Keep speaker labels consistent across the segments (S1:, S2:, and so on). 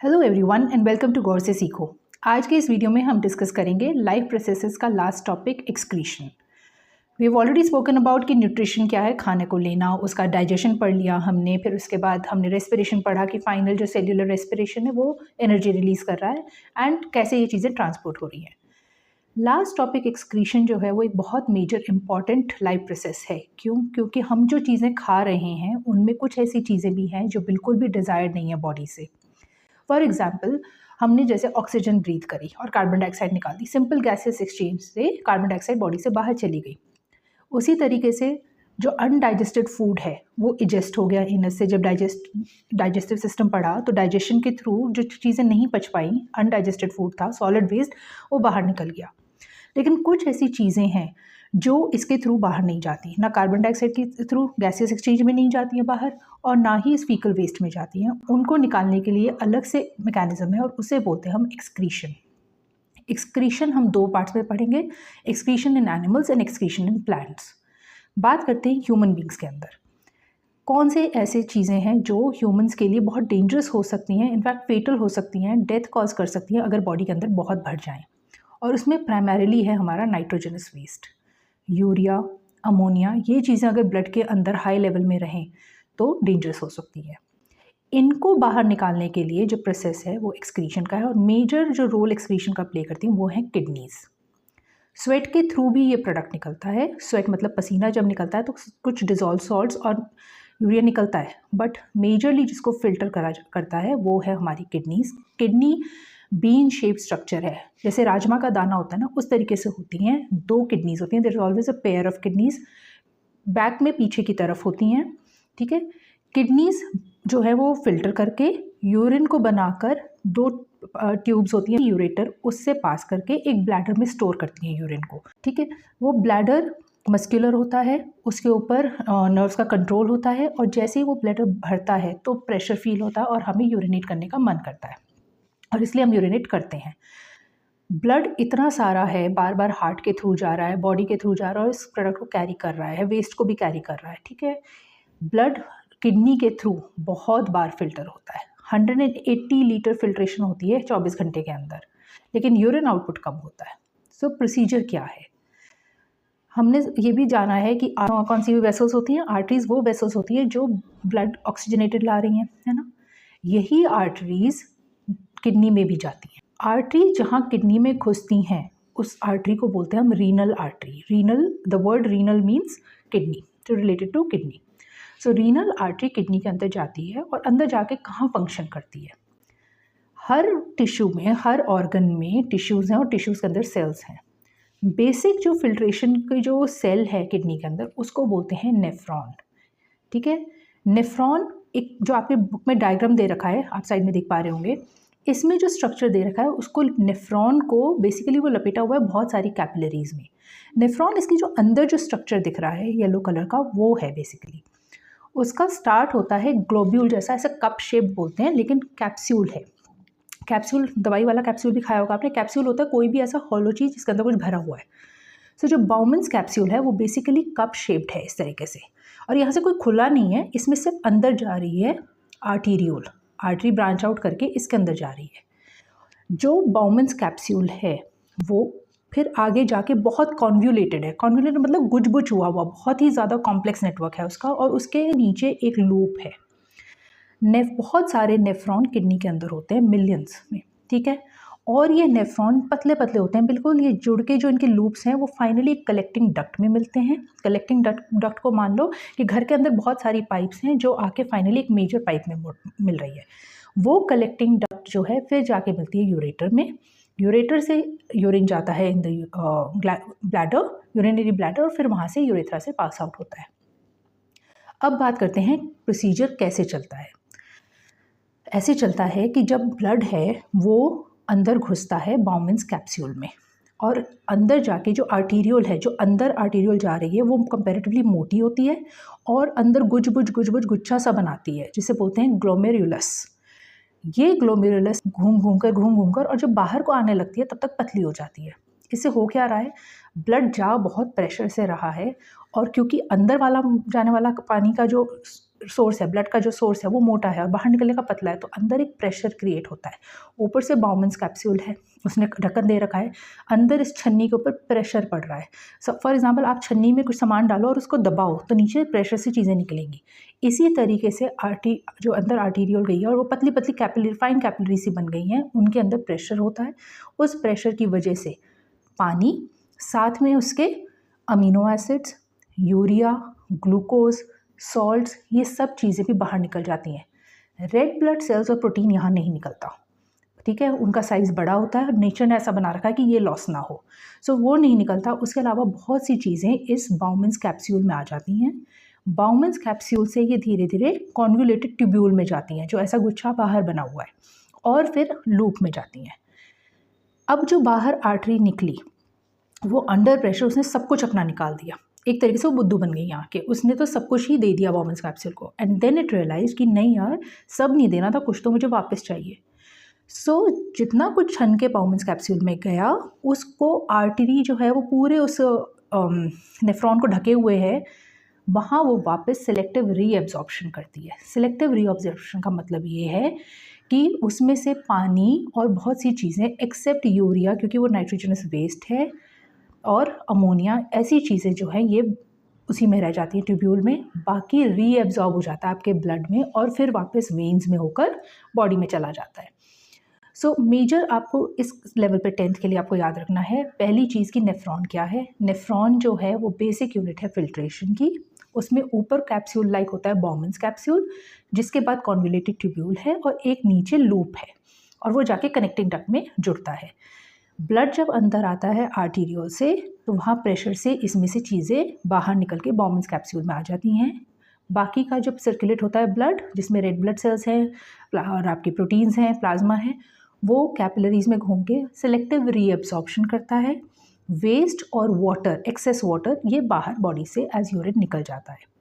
S1: Hello everyone and welcome to Gaur Se Seekho. आज के इस वीडियो में हम डिस्कस करेंगे लाइफ प्रोसेसेस का last topic excretion. We have already spoken about कि न्यूट्रिशन क्या है, खाने को लेना, उसका डाइजेशन पढ़ लिया हमने, फिर उसके बाद हमने रेस्पिरेशन पढ़ा कि फाइनल जो सेल्यूलर रेस्पिरेशन है वो एनर्जी रिलीज कर रहा है एंड कैसे ये चीज़ें ट्रांसपोर्ट हो रही हैं। लास्ट टॉपिक एक्सक्रीशन जो है वो एक बहुत मेजर इंपॉर्टेंट लाइफ प्रोसेस है। क्यों? क्योंकि हम जो चीज़ें खा रहे हैं उनमें कुछ ऐसी चीज़ें भी हैं जो बिल्कुल भी डिज़ायर्ड नहीं है बॉडी से। फॉर एग्जाम्पल, हमने जैसे ऑक्सीजन ब्रीथ करी और कार्बन डाइऑक्साइड निकाल दी, सिंपल गैसेस एक्सचेंज से कार्बन डाइऑक्साइड बॉडी से बाहर चली गई। उसी तरीके से जो अनडाइजेस्टेड फूड है वो इजेस्ट हो गया इनस से। जब डाइजेस्टिव सिस्टम पढ़ा तो डाइजेशन के थ्रू जो चीज़ें नहीं पच पाई, अनडाइजेस्टेड फूड था, सॉलिड वेस्ट, वो बाहर निकल गया। लेकिन कुछ ऐसी चीज़ें हैं जो इसके थ्रू बाहर नहीं जाती, ना कार्बन डाइऑक्साइड के थ्रू गैसेस एक्सचेंज में नहीं जाती हैं बाहर, और ना ही इस फीकल वेस्ट में जाती हैं। उनको निकालने के लिए अलग से मैकेनिज्म है और उसे बोलते हैं हम एक्सक्रीशन। एक्सक्रीशन हम दो पार्ट्स में पढ़ेंगे, excretion in animals and excretion in plants. बात करते हैं ह्यूमन बींग्स के अंदर कौन से ऐसे चीज़ें हैं जो ह्यूमंस के लिए बहुत डेंजरस हो सकती हैं, इनफैक्ट फेटल हो सकती हैं, डेथ कॉज कर सकती हैं अगर बॉडी के अंदर बहुत बढ़ जाएं। और उसमें प्राइमरीली है हमारा नाइट्रोजनस वेस्ट, यूरिया, अमोनिया। ये चीज़ें अगर ब्लड के अंदर हाई लेवल में रहें तो डेंजरस हो सकती है। इनको बाहर निकालने के लिए जो प्रोसेस है वो एक्सक्रीशन का है, और मेजर जो रोल एक्सक्रीशन का प्ले करती हैं वो है किडनीज़। स्वेट के थ्रू भी ये प्रोडक्ट निकलता है। स्वेट मतलब पसीना जब निकलता है तो कुछ डिजॉल्व सॉल्ट्स और यूरिया निकलता है, बट मेजरली जिसको फिल्टर करता है वो है हमारी kidneys. Kidney bean shape structure है, जैसे राजमा का दाना होता है ना, उस तरीके से होती हैं। दो किडनीज होती हैं, there is always a pair of kidneys, back में पीछे की तरफ होती हैं। ठीक है, किडनीज जो है वो फिल्टर करके यूरिन को बनाकर दो ट्यूब्स होती हैं यूरेटर, उससे पास करके एक ब्लैडर में स्टोर करती हैं यूरिन को। ठीक है, वो ब्लैडर मस्कुलर होता है, उसके ऊपर नर्व्स का कंट्रोल होता है, और जैसे ही वो ब्लैडर भरता है तो प्रेशर फील होता है और हमें यूरिनेट करने का मन करता है, और इसलिए हम यूरिनेट करते हैं। ब्लड इतना सारा है, बार बार हार्ट के थ्रू जा रहा है, बॉडी के थ्रू जा रहा है, और इस प्रोडक्ट को कैरी कर रहा है, वेस्ट को भी कैरी कर रहा है। ठीक है, ब्लड किडनी के थ्रू बहुत बार फिल्टर होता है, 180 लीटर फिल्ट्रेशन होती है 24 घंटे के अंदर, लेकिन यूरिन आउटपुट कम होता है। सो प्रोसीजर क्या है? हमने ये भी जाना है कि कौन सी भी वेसल्स होती हैं। आर्टरीज वो वेसल्स होती हैं जो ब्लड ऑक्सीजनेटेड ला रही हैं, है ना। यही आर्टरीज किडनी में भी जाती हैं। आर्टरी जहाँ किडनी में घुसती हैं उस आर्टरी को बोलते हैं हम renal artery. Renal, the word renal means kidney, तो related to kidney. So renal artery kidney के अंदर जाती है, और अंदर जाके कहाँ फंक्शन करती है? हर टिश्यू में, हर ऑर्गन में टिश्यूज़ हैं, और टिश्यूज़ के अंदर सेल्स हैं। बेसिक जो फिल्ट्रेशन की जो सेल है किडनी के अंदर उसको बोलते हैं नेफ्रॉन। ठीक है, नेफ्रॉन एक जो आपके बुक में डायग्राम दे रखा है, आप साइड में देख पा रहे होंगे, इसमें जो स्ट्रक्चर दे रखा है उसको, नेफ्रॉन को बेसिकली वो लपेटा हुआ है बहुत सारी कैपिलरीज में। नेफ्रॉन, इसकी जो अंदर जो स्ट्रक्चर दिख रहा है येलो कलर का, वो है बेसिकली। उसका स्टार्ट होता है ग्लोब्यूल जैसा, ऐसा कप शेप बोलते हैं, लेकिन कैप्सूल है। कैप्सूल, दवाई वाला कैप्सूल भी खाया होगा आपने। कैप्सूल होता है कोई भी ऐसा हॉलो चीज़ जिसके अंदर कुछ भरा हुआ है। सो जो बाउमन्स कैप्सूल है वो बेसिकली कप शेप्ड है इस तरीके से, और यहाँ से कोई खुला नहीं है, इसमें सिर्फ अंदर जा रही है आर्टीरियोल, आर्टरी ब्रांच आउट करके इसके अंदर जा रही है। जो बाउमन्स कैप्सूल है वो फिर आगे जाके बहुत कॉन्व्यूलेटेड है। कॉन्व्यूलेटेड मतलब गुजबुज हुआ हुआ, बहुत ही ज़्यादा कॉम्प्लेक्स नेटवर्क है उसका, और उसके नीचे एक लूप है। बहुत सारे नेफ्रॉन किडनी के अंदर होते हैं, मिलियंस में। ठीक है, और ये नेफ्रॉन पतले पतले होते हैं बिल्कुल, ये जुड़ के जो इनके लूप्स हैं वो फाइनली कलेक्टिंग डक्ट में मिलते हैं। कलेक्टिंग डक्ट को मान लो कि घर के अंदर बहुत सारी पाइप्स हैं जो आके फाइनली एक मेजर पाइप में मिल रही है। वो कलेक्टिंग डक्ट जो है फिर जाके मिलती है यूरेटर में। यूरेटर से यूरिन जाता है in the bladder, urinary bladder, और फिर वहाँ से यूरेथ्रा से पास आउट होता है। अब बात करते हैं प्रोसीजर कैसे चलता है। ऐसे चलता है कि जब ब्लड है वो अंदर घुसता है बाउमन्स कैप्सूल में, और अंदर जाके जो आर्टीरियोल है, जो अंदर आर्टीरियोल जा रही है, वो कंपैरेटिवली मोटी होती है और अंदर गुजबुज गुच्छा सा बनाती है, जिसे बोलते हैं ग्लोमेरुलस। ये ग्लोमेरुलस घूम घूम कर और जब बाहर को आने लगती है तब तक पतली हो जाती है। इससे हो क्या रहा है? ब्लड जा बहुत प्रेशर से रहा है, और क्योंकि अंदर वाला जाने वाला पानी का जो सोर्स है, ब्लड का जो सोर्स है वो मोटा है और बाहर निकलने का पतला है, तो अंदर एक प्रेशर क्रिएट होता है। ऊपर से बाउमन्स कैप्सूल है, उसने ढक्कन दे रखा है, अंदर इस छन्नी के ऊपर प्रेशर पड़ रहा है। फॉर एग्जांपल आप छन्नी में कुछ सामान डालो और उसको दबाओ तो नीचे प्रेशर से चीज़ें निकलेंगी। इसी तरीके से जो अंदर आर्टीरियल गई है और वो पतली पतली कैपिलरी, फाइन कैपिलरी सी बन गई हैं, उनके अंदर प्रेशर होता है। उस प्रेशर की वजह से पानी, साथ में उसके amino acids, urea, glucose, salts, ये सब चीज़ें भी बाहर निकल जाती हैं। रेड ब्लड सेल्स और प्रोटीन यहाँ नहीं निकलता, ठीक है, उनका साइज़ बड़ा होता है और नेचर ने ऐसा बना रखा है कि ये लॉस ना हो, सो वो नहीं निकलता। उसके अलावा बहुत सी चीज़ें इस बाउमन्स कैप्सूल में आ जाती हैं। बाउमन्स कैप्सूल से ये धीरे धीरे कॉन्वोल्यूटेड ट्यूब्यूल में जाती हैं, जो ऐसा गुच्छा बाहर बना हुआ है, और फिर लूप में जाती हैं। अब जो बाहर आर्टरी निकली वो अंडर प्रेशर उसने सब कुछ अपना निकाल दिया, एक तरीके से वो बुद्धू बन गई यहाँ के, उसने तो सब कुछ ही दे दिया बाउमन्स कैप्सूल को। एंड देन इट रियलाइज कि नहीं यार, सब नहीं देना था, कुछ तो मुझे वापस चाहिए। सो जितना कुछ छन के बाउमन्स कैप्सूल में गया, उसको आर्टरी जो है वो पूरे उस नेफ्रॉन को ढके हुए है, वहाँ वो वापस सिलेक्टिव रीएब्जॉर्प्शन करती है। सिलेक्टिव रीएब्जॉर्प्शन का मतलब ये है कि उसमें से पानी और बहुत सी चीज़ें एक्सेप्ट यूरिया, क्योंकि वो नाइट्रोजनस वेस्ट है, और अमोनिया, ऐसी चीज़ें जो हैं ये उसी में रह जाती हैं ट्यूब्यूल में, बाकी रीएब्जॉर्ब हो जाता है आपके ब्लड में और फिर वापस वेन्स में होकर बॉडी में चला जाता है। सो मेजर आपको इस लेवल पे 10th के लिए आपको याद रखना है, पहली चीज़ की नेफ्रॉन क्या है। नेफ्रॉन जो है वो बेसिक यूनिट है फिल्ट्रेशन की, उसमें ऊपर कैप्सूल लाइक होता है बाउमन्स कैप्सूल, जिसके बाद कॉन्वोल्यूटेड ट्यूब्यूल है और एक नीचे लूप है, और वो जाके कनेक्टिंग डक्ट में जुड़ता है। ब्लड जब अंदर आता है आर्टीरियल से, तो वहाँ प्रेशर से इसमें से चीज़ें बाहर निकल के बाउमन्स कैप्सूल में आ जाती हैं। बाकी का जब सर्कुलेट होता है ब्लड, जिसमें रेड ब्लड सेल्स हैं और आपकी प्रोटीन्स हैं, प्लाज्मा है, वो कैपिलरीज में घूम के सिलेक्टिव रीएब्सॉर्प्शन करता है। वेस्ट और वाटर, एक्सेस वाटर, ये बाहर बॉडी से एज यूरिन निकल जाता है।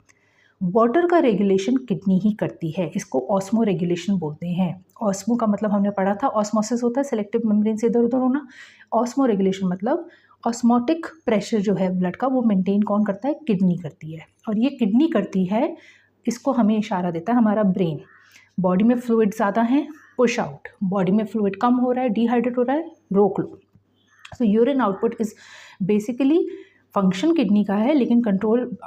S1: वाटर का रेगुलेशन किडनी ही करती है, इसको ऑस्मो रेगुलेशन बोलते हैं। ऑस्मो का मतलब हमने पढ़ा था, ऑस्मोसिस होता है सेलेक्टिव मेम्ब्रेन से इधर उधर होना। ऑस्मो रेगुलेशन मतलब ऑस्मोटिक प्रेशर जो है ब्लड का, वो मेंटेन कौन करता है? किडनी करती है। और ये किडनी करती है, इसको हमें इशारा देता है हमारा ब्रेन। बॉडी में फ्लूइड ज़्यादा हैं, पुश आउट। बॉडी में फ्लूइड कम हो रहा है, डिहाइड्रेट हो रहा है, रोक लो। So urine output is basically function kidney का है, लेकिन कंट्रोल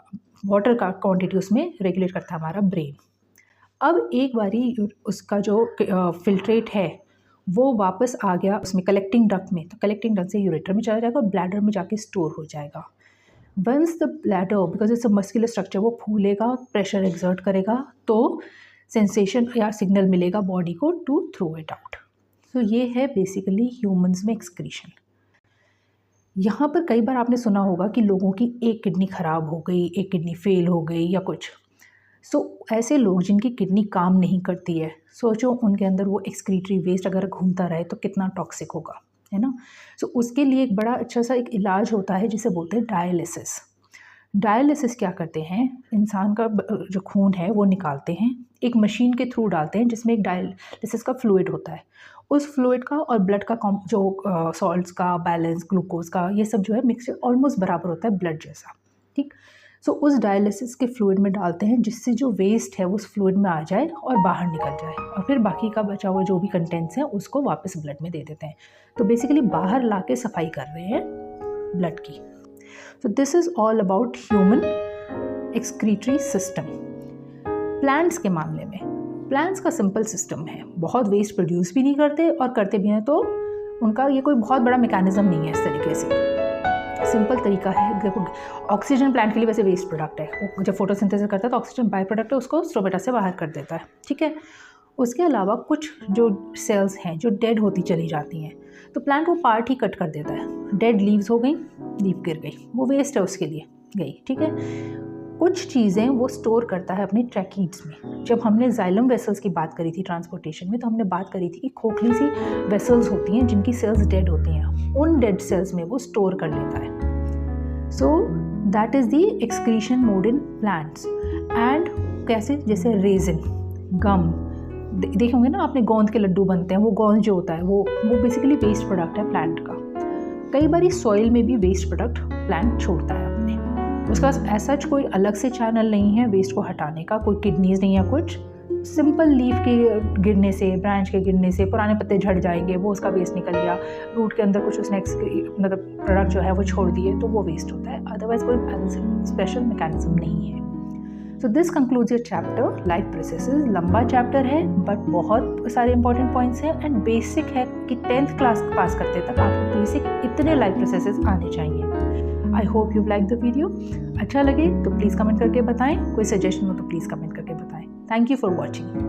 S1: वाटर का क्वांटिटी उसमें रेगुलेट करता है हमारा ब्रेन। अब एक बारी उसका जो फिल्ट्रेट है वो वापस आ गया उसमें कलेक्टिंग डक्ट में, तो कलेक्टिंग डक्ट से यूरेटर में चला जाएगा और ब्लैडर में जाके स्टोर हो जाएगा। Once the bladder, because it's a muscular structure, वो फूलेगा, प्रेशर एक्सर्ट करेगा, तो सेंसेशन या सिग्नल मिलेगा बॉडी को टू थ्रो इट आउट। तो ये है बेसिकली ह्यूमंस में एक्सक्रीशन। यहाँ पर कई बार आपने सुना होगा कि लोगों की एक किडनी ख़राब हो गई, एक किडनी फेल हो गई या कुछ। ऐसे लोग जिनकी किडनी काम नहीं करती है, सोचो उनके अंदर वो एक्सक्रीटरी वेस्ट अगर घूमता रहे तो कितना टॉक्सिक होगा, है ना। उसके लिए एक बड़ा अच्छा सा एक इलाज होता है जिसे बोलते हैं डायलिसिस। डायलिसिस क्या करते हैं, इंसान का जो खून है वो निकालते हैं, एक मशीन के थ्रू डालते हैं जिसमें एक डायलिसिस का फ्लूइड होता है। उस फ्लूइड का और ब्लड का जो सॉल्ट्स का बैलेंस, ग्लूकोज का, ये सब जो है मिक्सचर ऑलमोस्ट बराबर होता है ब्लड जैसा, ठीक। उस डायलिसिस के फ्लूइड में डालते हैं जिससे जो वेस्ट है वो उस फ्लूइड में आ जाए और बाहर निकल जाए, और फिर बाकी का बचा हुआ जो भी कंटेंट्स हैं उसको वापस ब्लड में दे देते हैं। तो बेसिकली बाहर ला के सफाई कर रहे हैं ब्लड की। So this is all about human excretory system. Plants के मामले में, प्लांट्स का सिंपल सिस्टम है, बहुत वेस्ट प्रोड्यूस भी नहीं करते, और करते भी हैं तो उनका ये कोई बहुत बड़ा मैकेनिज्म नहीं है। इस तरीके से सिंपल तरीका है। देखो, ऑक्सीजन प्लांट के लिए वैसे वेस्ट प्रोडक्ट है, जब फोटोसिंथेसिस करता है तो ऑक्सीजन बाय प्रोडक्ट है, उसको स्टोमेटा से बाहर कर देता है, ठीक है। उसके अलावा कुछ जो सेल्स हैं जो डेड होती चली जाती हैं, तो प्लांट वो पार्ट ही कट कर देता है। डेड लीव्स हो गई, लीफ गिर गई, वो वेस्ट है उसके लिए गई, ठीक है। कुछ चीज़ें वो स्टोर करता है अपने ट्रैकीड्स में। जब हमने जाइलम वेसल्स की बात करी थी ट्रांसपोर्टेशन में, तो हमने बात करी थी कि खोखली सी वेसल्स होती हैं जिनकी सेल्स डेड होती हैं, उन डेड सेल्स में वो स्टोर कर लेता है। So that is the excretion mode in plants. And कैसे, जैसे रेजिन, गम, देखे होंगे ना आपने, गोंद के लड्डू बनते हैं, वो गोंद जो होता है वो बेसिकली वेस्ट प्रोडक्ट है प्लांट का। कई बार सॉइल में भी वेस्ट प्रोडक्ट प्लांट छोड़ता है अपने, उसके पास ऐसा कोई अलग से चैनल नहीं है वेस्ट को हटाने का, कोई किडनीज नहीं है कुछ। सिंपल लीफ के गिरने से, ब्रांच के गिरने से पुराने पत्ते झड़ जाएंगे, वो उसका वेस्ट निकल गया। रूट के अंदर कुछ उसने मतलब प्रोडक्ट जो है वो छोड़ दिए तो वो वेस्ट होता है, अदरवाइज कोई स्पेशल मैकेनिज्म नहीं है। So this concludes your chapter life processes. लंबा चैप्टर है बट बहुत सारे इंपॉर्टेंट पॉइंट्स हैं एंड बेसिक है कि 10th क्लास पास करते तक आपको बेसिक इतने लाइफ प्रोसेसेस आने चाहिए। I hope you like the video. अच्छा लगे तो प्लीज़ कमेंट करके बताएं, कोई सजेशन हो तो प्लीज़ कमेंट करके बताएं। Thank you for watching.